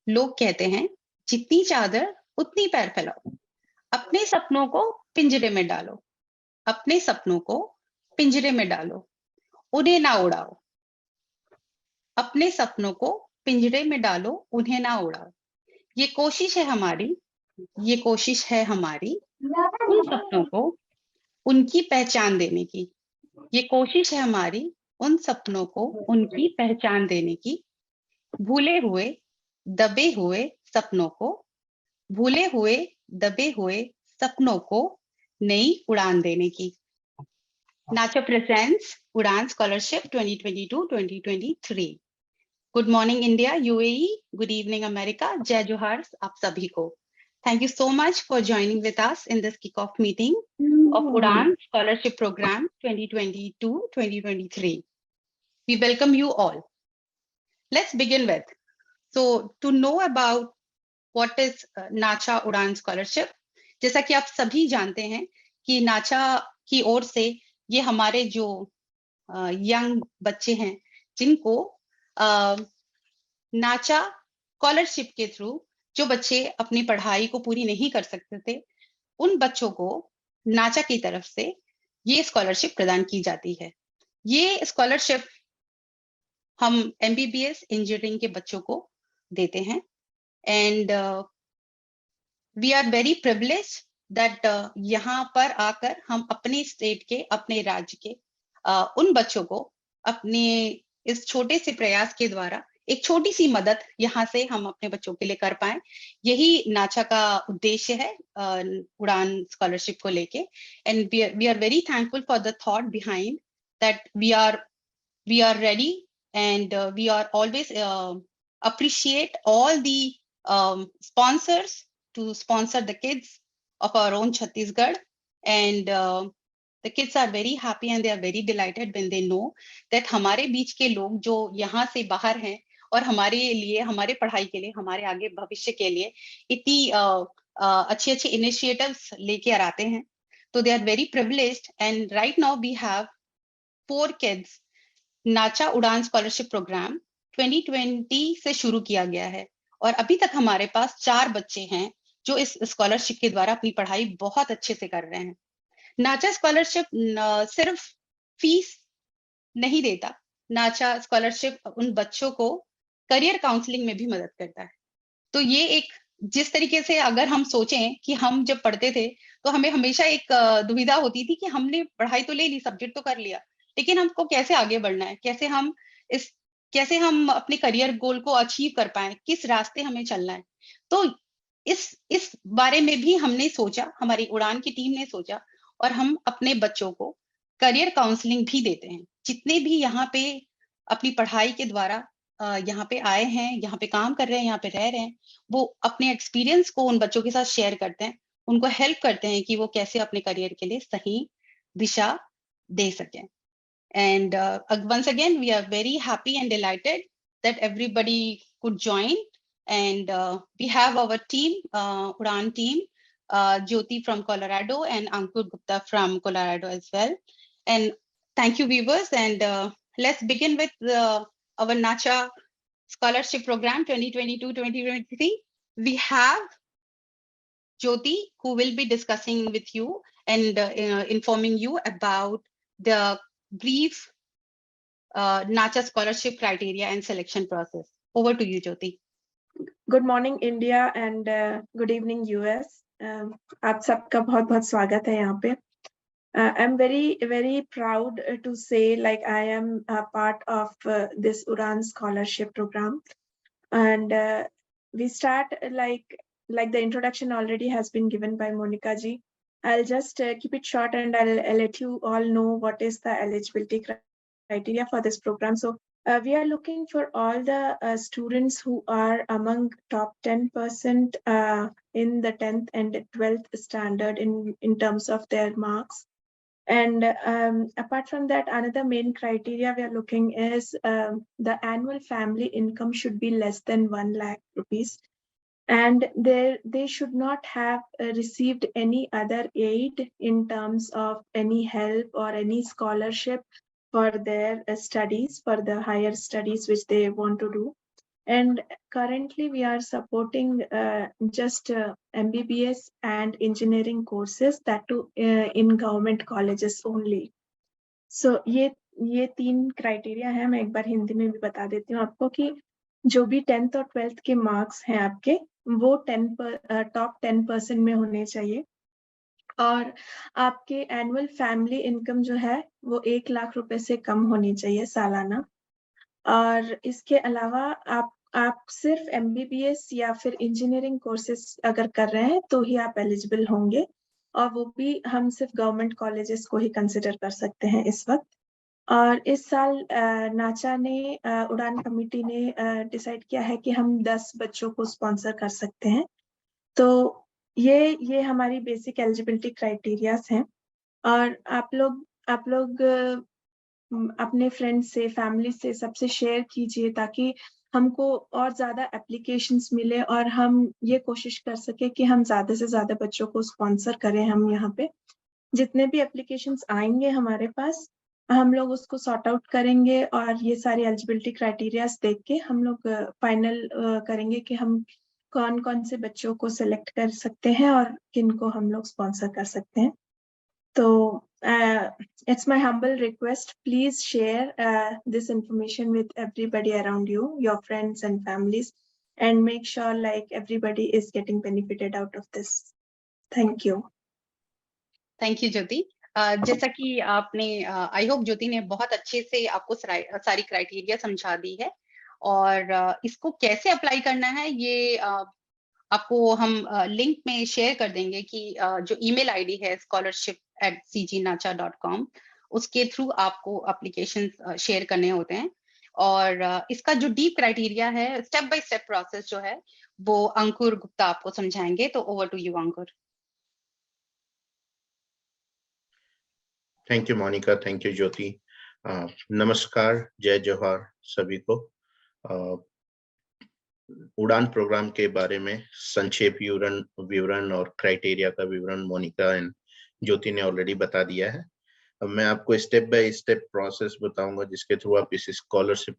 लोग कहते हैं जितनी चादर उतनी पैर फैलाओ। अपने सपनों को पिंजरे में डालो। अपने सपनों को पिंजरे में डालो, उन्हें ना उड़ाओ। अपने सपनों को पिंजरे में डालो, उन्हें ना उड़ाओ। ये कोशिश है हमारी, ये कोशिश है हमारी उन सपनों को उनकी पहचान देने की। ये कोशिश है हमारी उन सपनों को उनकी पहचान देने की। भूले हुए दबे हुए सपनों को, भूले हुए दबे हुए सपनों को नई उड़ान देने की। नाचा presents Udan Scholarship 2022-2023। Good morning India, UAE, good evening America, जय जोहार आप सभी को। Thank you so much for joining with us in this kickoff meeting of Udan Scholarship Program 2022-2023. We welcome you all. Let's begin with. So, to know about what is नाचा उड़ान scholarship, जैसा कि आप सभी जानते हैं कि नाचा की ओर से ये हमारे जो यंग बच्चे हैं जिनको नाचा स्कॉलरशिप के थ्रू, जो बच्चे अपनी पढ़ाई को पूरी नहीं कर सकते थे, उन बच्चों को नाचा की तरफ से ये स्कॉलरशिप प्रदान की जाती है। ये स्कॉलरशिप हम एमबीबीएस इंजीनियरिंग के बच्चों को देते हैं and we are very privilege that यहाँ पर आकर हम अपने स्टेट के, अपने राज्य के उन बच्चों को अपने इस छोटे से प्रयास के द्वारा एक छोटी सी मदद यहाँ से हम अपने बच्चों के लिए कर पाए। यही नाचा का उद्देश्य है उड़ान स्कॉलरशिप को लेके। And we are very thankful for the thought behind that we are ready and we are always appreciate all the sponsors to sponsor the kids of our own Chhattisgarh, and the kids are very happy and they are very delighted when they know that हमारे बीच के लोग जो यहाँ से बाहर हैं और हमारे लिए, हमारे पढ़ाई के लिए, हमारे आगे भविष्य के लिए इतनी अच्छी अच्छी इनिशिएटिव्स लेके आते हैं। तो they are very privileged, and right now we have 4 kids. नाचा उड़ान स्कॉलरशिप प्रोग्राम 2020 से शुरू किया गया है और अभी तक हमारे पास 4 बच्चे हैं जो इस स्कॉलरशिप के द्वारा अपनी पढ़ाई बहुत अच्छे से कर रहे हैं। नाचा स्कॉलरशिप सिर्फ फीस नहीं देता, नाचा स्कॉलरशिप उन बच्चों को करियर काउंसलिंग में भी मदद करता है। तो ये एक, जिस तरीके से अगर हम सोचें कि हम जब पढ़ते थे तो हमें हमेशा एक दुविधा होती थी कि हमने पढ़ाई तो ले ली, सब्जेक्ट तो कर लिया, लेकिन हमको कैसे आगे बढ़ना है, कैसे हम अपने करियर गोल को अचीव कर पाए, किस रास्ते हमें चलना है। तो इस बारे में भी हमने सोचा, हमारी उड़ान की टीम ने सोचा और हम अपने बच्चों को करियर काउंसलिंग भी देते हैं। जितने भी यहाँ पे अपनी पढ़ाई के द्वारा यहाँ पे आए हैं, यहाँ पे काम कर रहे हैं, यहाँ पे रह रहे हैं, वो अपने एक्सपीरियंस को उन बच्चों के साथ शेयर करते हैं, उनको हेल्प करते हैं कि वो कैसे अपने करियर के लिए सही दिशा दे सकें। And once again, we are very happy and delighted that everybody could join. And we have our team, Udan team, Jyoti from Colorado and Ankur Gupta from Colorado as well. And thank you, viewers. And let's begin with our NACHA Scholarship Program 2022-2023. We have Jyoti, who will be discussing with you and informing you about the brief NACHA scholarship criteria and selection process. Over to you, Jyoti. Good morning, India, and good evening, US. आप सबका बहुत बहुत स्वागत है यहाँ पे. I'm very proud to say, like, I am a part of this Udan scholarship program, and we start like the introduction already has been given by Monica ji. I'll just keep it short and I'll let you all know what is the eligibility criteria for this program. So we are looking for all the students who are among top 10% in the 10th and 12th standard in terms of their marks. And apart from that, another main criteria we are looking is the annual family income should be less than 1 lakh rupees. And they should not have received any other aid in terms of any help or any scholarship for their studies, for the higher studies which they want to do. And currently we are supporting just MBBS and engineering courses, that too in government colleges only. So ये 3 criteria है। मैं एक बार हिंदी में भी बता देती हूँ आपको कि जो भी 10th और 12th के मार्क्स हैं आपके, वो टॉप 10% में होने चाहिए, और आपके एनुअल फैमिली इनकम जो है वो 1 लाख रुपए से कम होनी चाहिए सालाना। और इसके अलावा आप सिर्फ MBBS या फिर इंजीनियरिंग कोर्सेज अगर कर रहे हैं तो ही आप एलिजिबल होंगे, और वो भी हम सिर्फ गवर्नमेंट कॉलेजेस को ही कंसिडर कर सकते हैं इस वक्त। और इस साल नाचा ने उड़ान कमेटी ने डिसाइड किया है कि हम 10 बच्चों को स्पॉन्सर कर सकते हैं। तो ये हमारी बेसिक एलिजिबिलिटी क्राइटेरियाज हैं। और आप लोग अपने फ्रेंड्स से, फैमिली से, सबसे शेयर कीजिए ताकि हमको और ज्यादा एप्लीकेशंस मिले और हम ये कोशिश कर सके कि हम ज्यादा से ज्यादा बच्चों को स्पॉन्सर करें। हम यहाँ पे जितने भी एप्लीकेशंस आएंगे हमारे पास, हम लोग उसको सॉर्ट आउट करेंगे और ये सारी एलिजिबिलिटी क्राइटेरियाज देख के हम लोग फाइनल करेंगे कि हम कौन कौन से बच्चों को सिलेक्ट कर सकते हैं और किनको हम लोग स्पॉन्सर कर सकते हैं। तो it's my humble request, please share this information with everybody around you, your friends and families, and make sure like everybody is getting benefited out of this. Thank you. Thank you Jyoti. जैसा कि आपने I hope ज्योति ने बहुत अच्छे से आपको सारी criteria समझा दी है, और इसको कैसे अप्लाई करना है ये आपको हम लिंक में शेयर कर देंगे कि जो ईमेल आईडी है scholarship@cgnacha.com, उसके थ्रू आपको एप्लीकेशन शेयर करने होते हैं। और इसका जो डीप क्राइटेरिया है, स्टेप बाय स्टेप प्रोसेस जो है, वो अंकुर गुप्ता आपको समझाएंगे। तो over to you Ankur. Thank you Monika, thank you Jyoti. नमस्कार, जय जोहार सभी को। उड़ान प्रोग्राम के बारे में संक्षेप विवरण और क्राइटेरिया का विवरण मोनिका एंड ज्योति ने ऑलरेडी बता दिया है। अब मैं आपको स्टेप बाय स्टेप प्रोसेस बताऊंगा जिसके थ्रू आप इस स्कॉलरशिप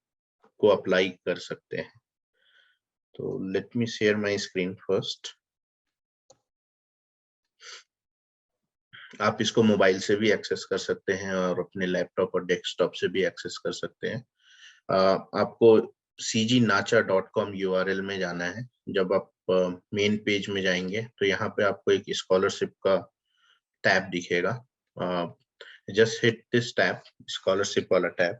को अप्लाई कर सकते हैं। तो let me share my screen first. आप इसको मोबाइल से भी एक्सेस कर सकते हैं और अपने लैपटॉप और डेस्कटॉप से भी एक्सेस कर सकते हैं। आपको cgnacha.com URL में जाना है। जब आप मेन पेज में जाएंगे तो यहाँ पे आपको एक स्कॉलरशिप का टैब दिखेगा। Just hit this tab, scholarship वाला टैब।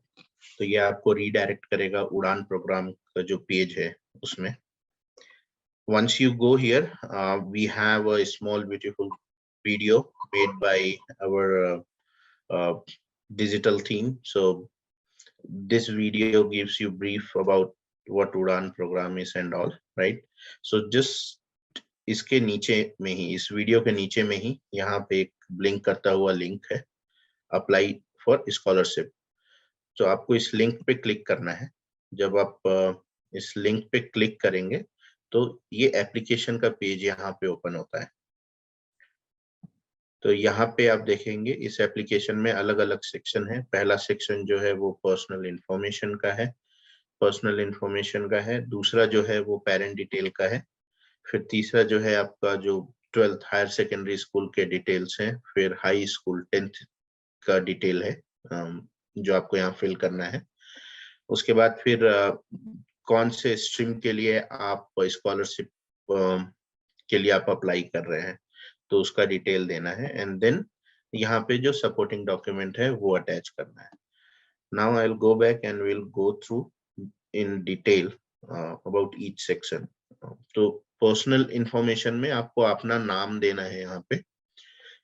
तो ये आपको रीडायरेक्ट करेगा उड़ान प्रोग्राम का जो पेज है उसमें। Once you go here, we have a small beautiful video made by our digital team. So this video gives you brief about what Udan program is and all, right? So just इसके नीचे में ही, इस video के नीचे में ही यहाँ पे एक ब्लिंक करता हुआ लिंक है, अप्लाई फॉर स्कॉलरशिप। तो आपको इस लिंक पे क्लिक करना है। जब आप इस लिंक पे क्लिक करेंगे तो ये एप्लीकेशन का पेज यहाँ पे ओपन होता है। तो यहाँ पे आप देखेंगे इस एप्लीकेशन में अलग अलग सेक्शन है। पहला सेक्शन जो है वो पर्सनल इंफॉर्मेशन का है, दूसरा जो है वो पेरेंट डिटेल का है, फिर तीसरा जो है आपका जो 12th हायर सेकेंडरी स्कूल के डिटेल्स हैं, फिर हाई स्कूल 10th का डिटेल है जो आपको यहाँ फिल करना है। उसके बाद फिर कौन से स्ट्रीम के लिए आप स्कॉलरशिप के लिए आप अप्लाई कर रहे हैं तो उसका डिटेल देना है, एंड देन यहाँ पे जो सपोर्टिंग डॉक्यूमेंट है वो अटैच करना है। Now I will go back and will go through in detail about each section. तो पर्सनल इंफॉर्मेशन में आपको अपना नाम देना है। यहाँ पे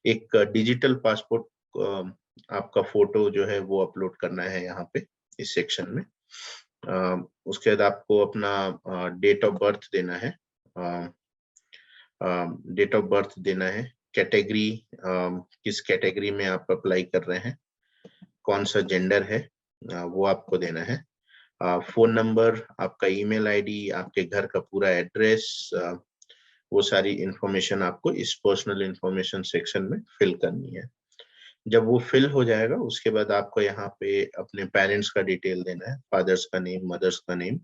एक डिजिटल पासपोर्ट आपका फोटो जो है वो अपलोड करना है यहाँ पे इस सेक्शन में। उसके बाद आपको अपना डेट ऑफ बर्थ देना है, कैटेगरी, किस कैटेगरी में आप अप्लाई कर रहे हैं, कौन सा जेंडर है वो आपको देना है, फोन नंबर, आपका ईमेल आईडी, आपके घर का पूरा एड्रेस, वो सारी इंफॉर्मेशन आपको इस पर्सनल इंफॉर्मेशन सेक्शन में फिल करनी है। जब वो फिल हो जाएगा उसके बाद आपको यहाँ पे अपने पेरेंट्स का डिटेल देना है, फादर्स का नेम, मदर्स का नेम,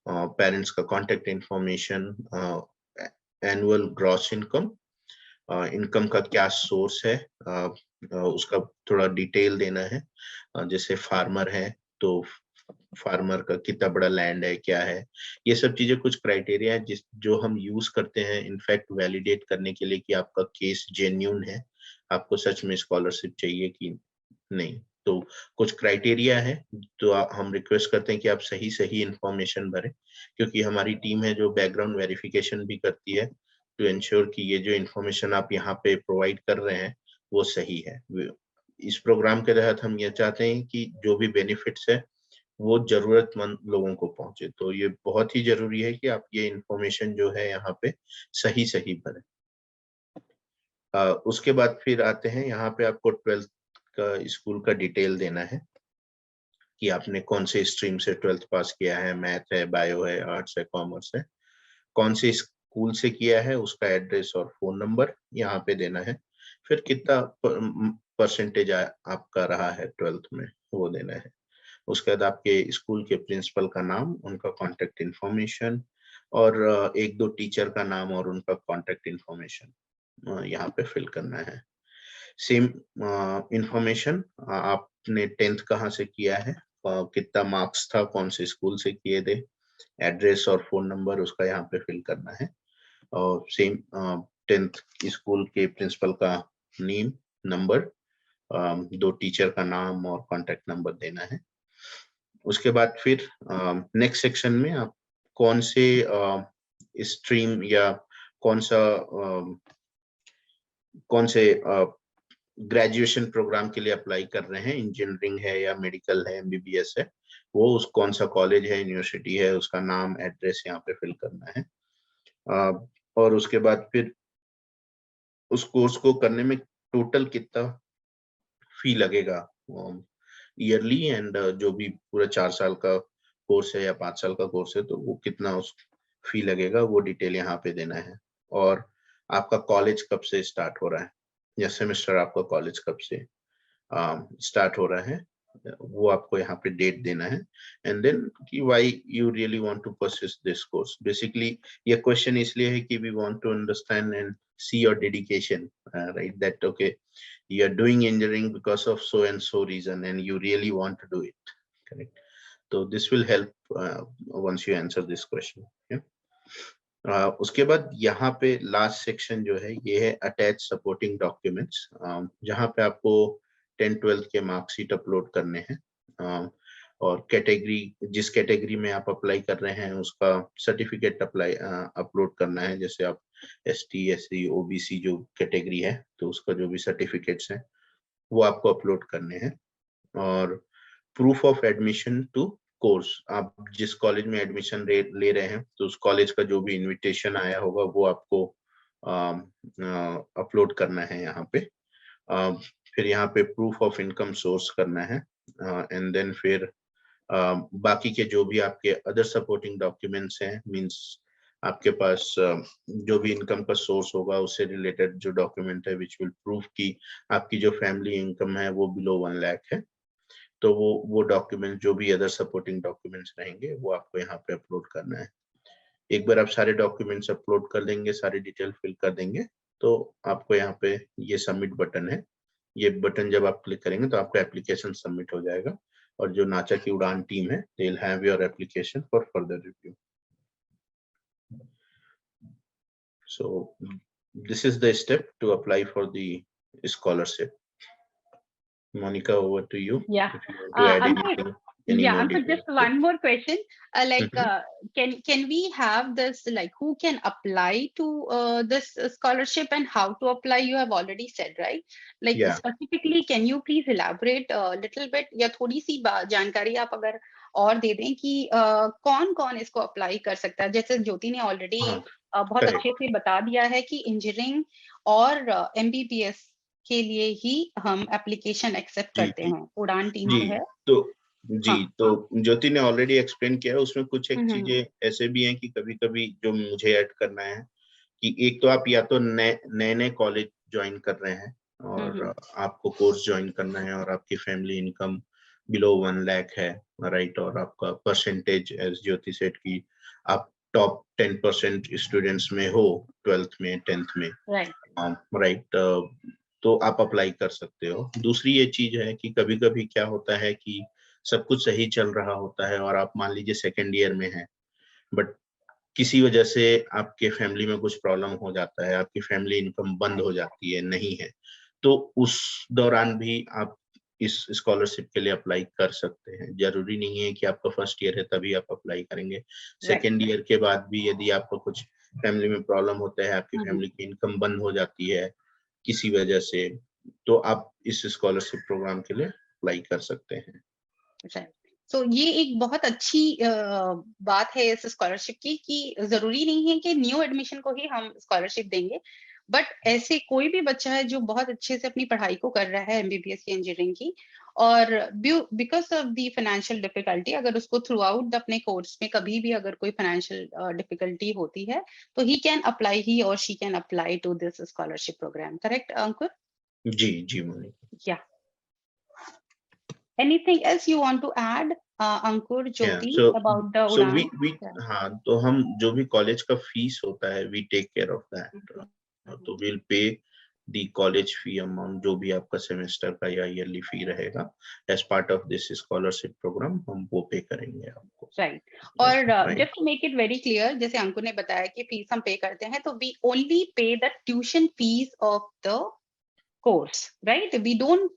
पेरेंट्स का contact information, annual gross income, income का क्या सोर्स है, उसका थोड़ा डिटेल देना है। जैसे फार्मर है तो फार्मर का कितना बड़ा लैंड है, क्या है, ये सब चीजें कुछ क्राइटेरिया है जो हम यूज करते हैं इनफैक्ट वैलिडेट करने के लिए कि आपका केस जेन्युइन है, आपको सच में स्कॉलरशिप चाहिए कि नहीं। तो कुछ क्राइटेरिया है तो हम रिक्वेस्ट करते हैं कि आप सही सही इंफॉर्मेशन भरें, क्योंकि हमारी टीम है जो बैकग्राउंड वेरिफिकेशन भी करती है टू एंश्योर कि ये जो इंफॉर्मेशन आप यहाँ पे प्रोवाइड कर रहे हैं वो सही है। इस प्रोग्राम के तहत हम ये चाहते हैं कि जो भी बेनिफिट्स है वो जरूरतमंद लोगों को पहुंचे, तो ये बहुत ही जरूरी है कि आप ये इंफॉर्मेशन जो है यहाँ पे सही सही भरें। उसके बाद फिर आते हैं यहाँ पे आपको 12th का स्कूल का डिटेल देना है कि आपने कौन से स्ट्रीम से 12th पास किया है, मैथ है, बायो है, आर्ट्स है, कॉमर्स है, कौन से स्कूल से किया है, उसका एड्रेस और फोन नंबर यहाँ पे देना है। फिर कितना परसेंटेज आपका रहा है 12th में वो देना है। उसके बाद आपके स्कूल के प्रिंसिपल का नाम, उनका कॉन्टेक्ट इन्फॉर्मेशन और एक दो टीचर का नाम और उनका कॉन्टेक्ट इन्फॉर्मेशन यहाँ पे फिल करना है। सेम इंफॉर्मेशन आपने 10th कहाँ से किया है, कितना मार्क्स था, कौन से स्कूल से किए थे, एड्रेस और फोन नंबर उसका यहाँ पे फिल करना है। और सेम 10th स्कूल के प्रिंसिपल का नेम, नंबर, दो टीचर का नाम और कॉन्टेक्ट नंबर देना है। उसके बाद फिर नेक्स्ट सेक्शन में आप कौन से स्ट्रीम या कौन से ग्रेजुएशन प्रोग्राम के लिए अप्लाई कर रहे हैं, इंजीनियरिंग है या मेडिकल है, एमबीबीएस है, वो उस कौन सा कॉलेज है, यूनिवर्सिटी है, उसका नाम, एड्रेस यहाँ पे फिल करना है। और उसके बाद फिर उस कोर्स को करने में टोटल कितना फी लगेगा ईयरली, एंड जो भी पूरा 4 साल का कोर्स है या 5 साल का कोर्स है तो वो कितना उस फी लगेगा वो डिटेल यहाँ पे देना है। और आपका कॉलेज कब से स्टार्ट हो रहा है या सेमेस्टर आपका कॉलेज कब से स्टार्ट हो रहा है वो आपको यहाँ पे डेट देना है। एंड देन कि why you really want to pursue this course. Basically ये क्वेश्चन इसलिए है कि we want to understand and see your dedication, right, that okay, you're doing engineering because of so and so reason and you really want to do it, correct? So this will help once you answer this question. Yeah. उसके बाद यहाँ पे last section जो है ये है attach supporting documents, जहाँ पे आपको 10-12 के मार्कशीट अपलोड करने हैं और कैटेगरी, जिस कैटेगरी में आप अप्लाई कर रहे हैं उसका सर्टिफिकेट अपलोड करना है। जैसे आप ST, SC, OBC जो कैटेगरी है तो उसका जो भी सर्टिफिकेट्स हैं वो आपको अपलोड करने हैं। और proof of admission to course, आप जिस कॉलेज में एडमिशन ले रहे हैं तो उस कॉलेज का जो भी इनविटेशन आया होगा वो आपको अपलोड करना है यहाँ पे। फिर यहाँ पे प्रूफ ऑफ इनकम सोर्स करना है एंड देन फिर बाकी के जो भी आपके अदर सपोर्टिंग डॉक्यूमेंट्स हैं, मींस आपके पास जो भी इनकम का सोर्स होगा उससे रिलेटेड जो डॉक्यूमेंट है विच विल प्रूव कि आपकी जो फैमिली इनकम है वो बिलो 1 लाख है, तो वो डॉक्यूमेंट जो भी अदर सपोर्टिंग डॉक्यूमेंट्स रहेंगे वो आपको यहाँ पे अपलोड करना है। एक बार आप सारे डॉक्यूमेंट्स अपलोड कर देंगे, सारी डिटेल फिल कर देंगे तो आपको यहाँ पे ये सबमिट बटन है, ये बटन जब आप क्लिक करेंगे तो आपका एप्लीकेशन सबमिट हो जाएगा और जो नाचा की उड़ान टीम है they will have your application for further review. So this is the step to apply for the scholarship. Monica, over to you. Yeah. If you want to add Ankit, anything, any more Ankit, detail. just one more question. Like, Mhm. can we have this, like, who can apply to this scholarship and how to apply? You have already said, right? Like, Yeah. specifically, can you please elaborate a little bit या थोड़ी सी जानकारी आप अगर और दे दें कि कौन कौन इसको अप्लाई कर सकता है? जैसे ज्योति ने ऑलरेडी बहुत correct. अच्छे से बता दिया है कि इंजीनियरिंग और MBBS के लिए ही हम एप्लीकेशन एक्सेप्ट जी करते हैं, उड़ान टीम जी जो है। तो जी हाँ, तो ज्योति ने ऑलरेडी एक्सप्लेन किया है, उसमें कुछ एक हम्म, चीजें ऐसे भी हैं कि कभी कभी जो मुझे ऐड करना है कि एक तो आप या तो नए कॉलेज ज्वाइन कर रहे हैं और आपको कोर्स ज्वाइन करना है और आपकी फैमिली इनकम बिलो 1 लाख है, राइट, और आपका परसेंटेज एज ज्योति सेट की आप टॉप 10% स्टूडेंट्स में हो 12th में 10th में, राइट, तो आप अप्लाई कर सकते हो। दूसरी ये चीज है कि कभी कभी क्या होता है कि सब कुछ सही चल रहा होता है और आप मान लीजिए सेकेंड ईयर में हैं, बट किसी वजह से आपके फैमिली में कुछ प्रॉब्लम हो जाता है, आपकी फैमिली इनकम बंद हो जाती है, नहीं है, तो उस दौरान भी आप इस स्कॉलरशिप के लिए अप्लाई कर सकते हैं। जरूरी नहीं है कि आपका फर्स्ट ईयर है तभी आप अप्लाई करेंगे। सेकेंड ईयर के बाद भी यदि आपका कुछ फैमिली में प्रॉब्लम होता है, आपकी फैमिली की इनकम बंद हो जाती है किसी वजह से, तो आप इस स्कॉलरशिप प्रोग्राम के लिए अप्लाई कर सकते हैं। So, ये एक बहुत अच्छी बात है इस स्कॉलरशिप की कि जरूरी नहीं है कि न्यू एडमिशन को ही हम स्कॉलरशिप देंगे, बट ऐसे कोई भी बच्चा है जो बहुत अच्छे से अपनी पढ़ाई को कर रहा है एमबीबीएस की इंजीनियरिंग की, और because of the financial difficulty, अगर उसको थ्रू आउट अपने कोर्स में कभी भी अगर कोई फाइनेंशियल डिफिकल्टी होती है तो ही और she can apply to this scholarship program. Correct Ankur? जी मोनिका। या anything else you want to add, Ankur, Jyoti, about the so Udaan? हाँ, तो हम जो भी कॉलेज का फीस होता है we take care of that, तो we'll pay the college fee amount जो भी आपका सेमेस्टर का या ईयरली फी रहेगा as part of this scholarship program, हम वो पे करेंगे आपको। राइट, और just to make it very clear, जैसे अंकुर ने बताया कि फीस हम पे करते हैं, तो we only pay the tuition fees of the course, right? We don't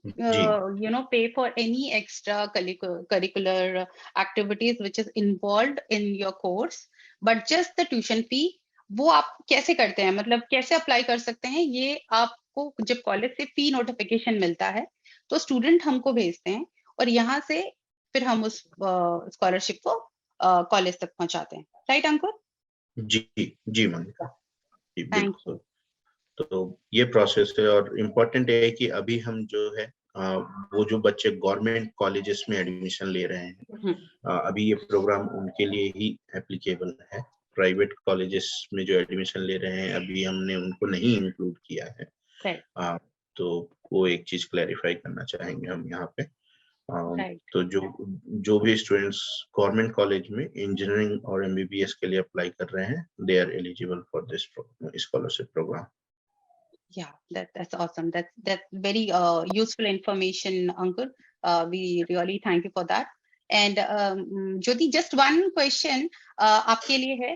pay for any extra curricular activities which is involved in your course, but just the tuition fee। वो आप कैसे करते हैं, मतलब कैसे अप्लाई कर सकते हैं? ये आपको जब कॉलेज से फी नोटिफिकेशन मिलता है तो स्टूडेंट हमको भेजते हैं और यहाँ से फिर हम उस स्कॉलरशिप को कॉलेज तक पहुंचाते हैं, राइट अंकुर? जी मोनिका, जी थैंक बिल्कुल। तो ये प्रोसेस है, और इम्पोर्टेंट है कि अभी हम जो है वो जो बच्चे गवर्नमेंट कॉलेजेस में एडमिशन ले रहे हैं, अभी ये प्रोग्राम उनके लिए ही एप्लीकेबल है। प्राइवेट कॉलेजेस में जो एडमिशन ले रहे हैं अभी हमने उनको नहीं इंक्लूड किया है, तो वो एक चीज क्लैरिफाई करना चाहेंगे हम यहाँ पे। तो जो भी स्टूडेंट्स गवर्नमेंट कॉलेज में इंजीनियरिंग और एमबीबीएस के लिए अप्लाई कर रहे हैं, they are eligible for this scholarship programme. Yeah, that's awesome. That's very useful information, Ankur. We really thank you for that. And Jyoti, just one question आपके लिए है।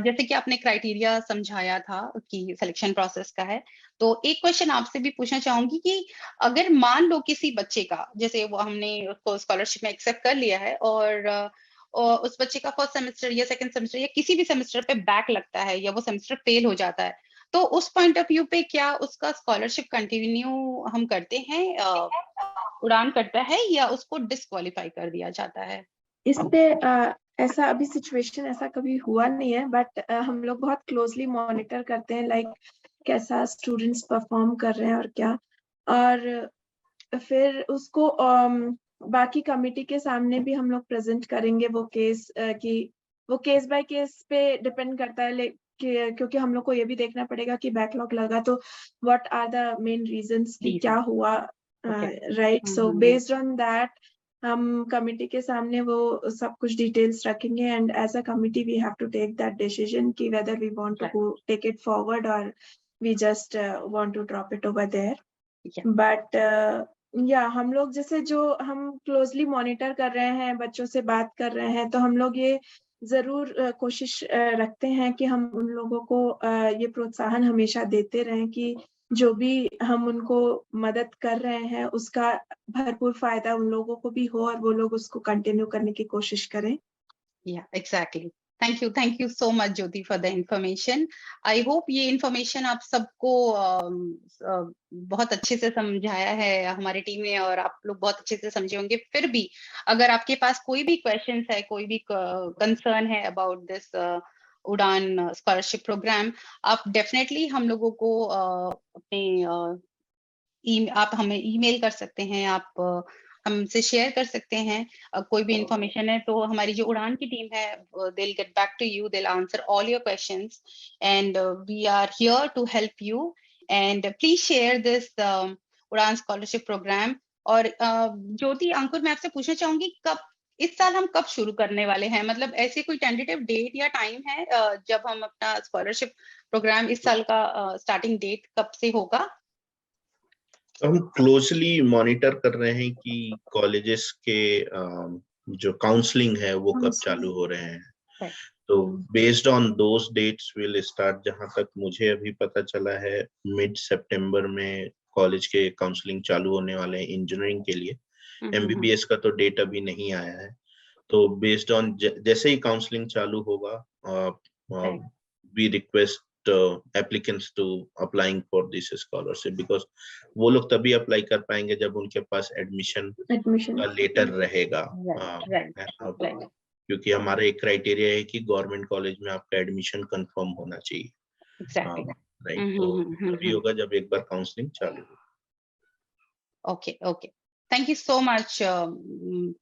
जैसे कि आपने क्राइटेरिया समझाया था कि सिलेक्शन प्रोसेस का है, तो एक क्वेश्चन आपसे भी पूछना चाहूंगी कि अगर मान लो किसी बच्चे का, जैसे वो हमने उसको स्कॉलरशिप में एक्सेप्ट कर लिया है और उस बच्चे का फर्स्ट सेमेस्टर या सेकंड सेमेस्टर या किसी भी सेमेस्टर पे बैक लगता है या वो सेमेस्टर फेल हो जाता है, तो उस पॉइंट ऑफ व्यू पे क्या उसका स्कॉलरशिप कंटिन्यू हम करते हैं, उड़ान करता है, या उसको डिस्क्वालीफाई कर दिया जाता है? इस पे ऐसा अभी सिचुएशन ऐसा कभी हुआ नहीं है, बट हम लोग बहुत क्लोजली मॉनिटर करते हैं लाइक कैसा स्टूडेंट्स परफॉर्म कर रहे हैं और क्या, और फिर उसको बाकी कमिटी के सामने भी हम लोग प्रेजेंट करेंगे वो केस, कि वो केस बाय केस पे डिपेंड करता है, क्योंकि हम लोग को ये भी देखना पड़ेगा कि बैकलॉग लगा तो what are the main reasons कि क्या हुआ, right. So based on that हम कमिटी के सामने वो सब कुछ डिटेल्स रखेंगे, and as a committee we have to take that decision कि whether we want to go take it forward और we just want to drop it over there. But या हम लोग जैसे जो हम क्लोजली मॉनिटर कर रहे हैं, बच्चों से बात कर रहे हैं, तो हम लोग ये जरूर कोशिश रखते हैं कि हम उन लोगों को ये प्रोत्साहन हमेशा देते रहें कि जो भी हम उनको मदद कर रहे हैं उसका भरपूर फायदा उन लोगों को भी हो और वो लोग उसको कंटिन्यू करने की कोशिश करें। Yeah, exactly. Thank you so much, Jyoti, for the information. I hope ये information आप सबको बहुत अच्छे से समझाया है हमारी टीम ने और आप लोग बहुत अच्छे से समझे होंगे। फिर भी अगर आपके पास कोई भी क्वेश्चन है, कोई भी कंसर्न है अबाउट दिस उड़ान स्कॉलरशिप प्रोग्राम, आप डेफिनेटली हम लोगों को अपने आप हमें ईमेल कर सकते हैं, आप हमसे शेयर कर सकते हैं। कोई भी इंफॉर्मेशन है तो हमारी जो उड़ान की टीम है, they'll get back to you, they'll answer all your questions, and we are here to help you. And please share this Udan scholarship program और ज्योति, अंकुर, मैं आपसे पूछना चाहूंगी इस साल हम कब शुरू करने वाले हैं? मतलब ऐसे कोई टेंटेटिव डेट या टाइम है जब हम अपना स्कॉलरशिप प्रोग्राम इस साल का स्टार्टिंग डेट कब से होगा? हम क्लोजली मॉनिटर कर रहे हैं कि कॉलेजेस के जो काउंसलिंग है वो कब चालू हो रहे हैं। Right. तो based on those dates will start. जहां तक मुझे अभी पता चला है मिड सितंबर में कॉलेज के काउंसलिंग चालू होने वाले हैं इंजीनियरिंग के लिए। एमबीबीएस का तो डेट अभी नहीं आया है। तो बेस्ड ऑन जैसे ही काउंसलिंग चालू होगा we request applicants to applying for this scholarship, because वो लोग तभी अप्लाई कर पाएंगे जब उनके पास एडमिशन का लेटर रहेगा। क्योंकि हमारा एक क्राइटेरिया है कि गवर्नमेंट कॉलेज में आपका एडमिशन कंफर्म होना चाहिए। राइट, तो तभी होगा जब एक बार काउंसलिंग चालू हो। Okay. Thank you so much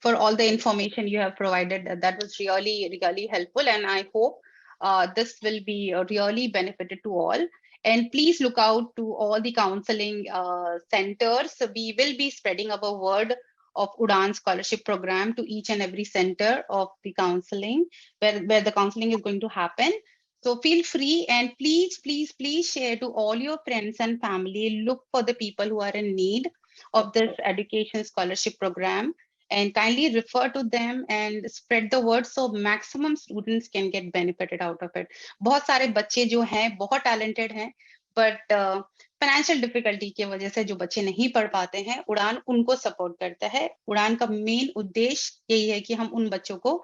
for all the information you have provided. That was really helpful, and I hope this will be really benefited to all. And please look out to all the counseling centers. We will be spreading our word of Udaan Scholarship Program to each and every center of the counseling where the counseling is going to happen. So feel free, and please share to all your friends and family. Look for the people who are in need of this education scholarship program, and kindly refer to them and spread the word so maximum students can get benefited out of it. बहुत सारे बच्चे जो हैं बहुत talented हैं, but financial difficulty की वजह से जो बच्चे नहीं पढ़ पाते हैं, उड़ान उनको सपोर्ट करता है। उड़ान का मेन उद्देश्य यही है कि हम उन बच्चों को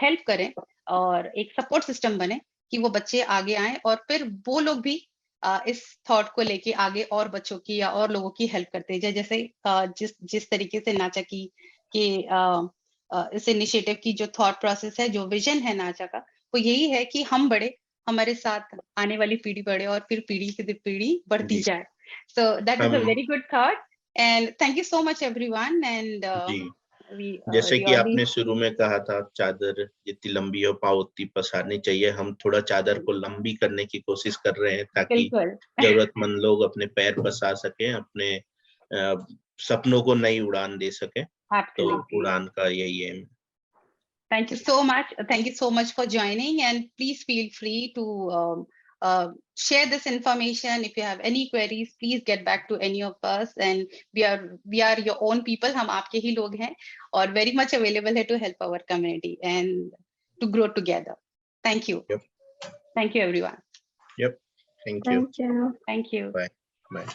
हेल्प करें और एक सपोर्ट सिस्टम बने कि वो बच्चे आगे आएं और फिर वो लोग भी इस थॉट को लेके आगे और बच्चों की या और लोगों की हेल्प करते हैं। जैसे जिस तरीके से नाचा की इस इनिशिएटिव की जो थॉट प्रोसेस है, जो विजन है नाचा का, वो यही है कि हम बड़े, हमारे साथ आने वाली पीढ़ी बढ़े और फिर पीढ़ी से पीढ़ी बढ़ती जाए। So that is a very good thought, and thank you so much everyone. And जैसे कि आपने शुरू में कहा था, चादर जितनी लंबी हो पाओ उतनी पसारनी चाहिए। हम थोड़ा चादर को लंबी करने की कोशिश कर रहे हैं ताकि जरूरतमंद लोग अपने पैर पसार सकें, अपने सपनों को नई उड़ान दे सकें। तो उड़ान का यही है। Thank you so much. Thank you so much for joining, and please feel free to share this information. If you have any queries, please get back to any of us, and we are your own people. हम आपके ही लोग हैं और very much available है to help our community and to grow together. Thank you. Yep. Thank you, everyone. Yep. Thank you. Thank you. Thank you. Bye. Bye.